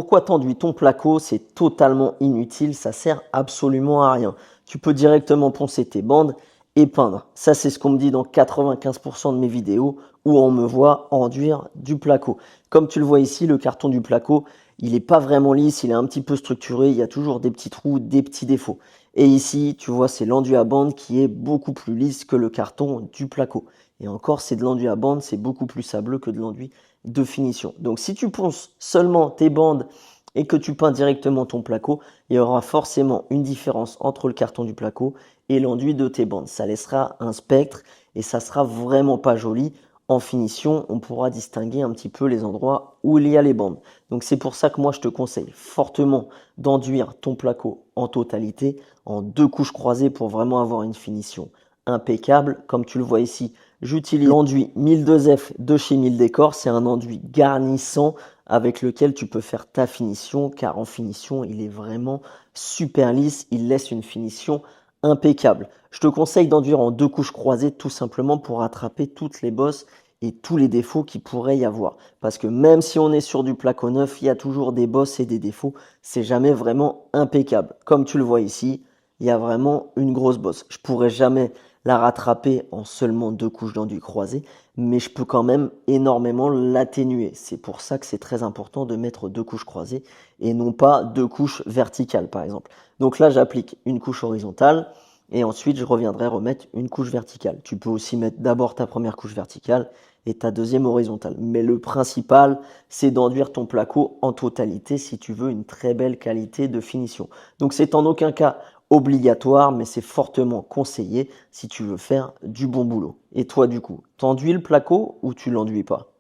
pourquoi t'enduis ton placo? C'est totalement inutile, ça sert absolument à rien. Tu peux directement poncer tes bandes et peindre. Ça, c'est ce qu'on me dit dans 95% de mes vidéos où on me voit enduire du placo. Comme tu le vois ici, le carton du placo, il n'est pas vraiment lisse, il est un petit peu structuré, il y a toujours des petits trous, des petits défauts. Et ici, tu vois, c'est l'enduit à bande qui est beaucoup plus lisse que le carton du placo. Et encore, c'est de l'enduit à bande, c'est beaucoup plus sableux que de l'enduit de finition. Donc si tu ponces seulement tes bandes et que tu peins directement ton placo, il y aura forcément une différence entre le carton du placo et l'enduit de tes bandes. Ça laissera un spectre et ça sera vraiment pas joli. En finition, on pourra distinguer un petit peu les endroits où il y a les bandes. Donc c'est pour ça que moi je te conseille fortement d'enduire ton placo en totalité, en 2 couches croisées pour vraiment avoir une finition impeccable. Comme tu le vois ici, j'utilise l'enduit 1002F de chez 1000 Décors. C'est un enduit garnissant avec lequel tu peux faire ta finition, car en finition, il est vraiment super lisse. Il laisse une finition impeccable. Je te conseille d'enduire en 2 couches croisées tout simplement pour rattraper toutes les bosses et tous les défauts qu'il pourrait y avoir. Parce que même si on est sur du placo neuf, il y a toujours des bosses et des défauts. C'est jamais vraiment impeccable. Comme tu le vois ici, il y a vraiment une grosse bosse. Je pourrais jamais la rattraper en seulement 2 couches d'enduit croisé, mais je peux quand même énormément l'atténuer. C'est pour ça que c'est très important de mettre 2 couches croisées et non pas 2 couches verticales par exemple. Donc là, j'applique une couche horizontale et ensuite je reviendrai remettre une couche verticale. Tu peux aussi mettre d'abord ta première couche verticale et ta deuxième horizontale. Mais le principal, c'est d'enduire ton placo en totalité si tu veux une très belle qualité de finition. Donc c'est en aucun cas obligatoire, mais c'est fortement conseillé si tu veux faire du bon boulot. Et toi, du coup, t'enduis le placo ou tu l'enduis pas?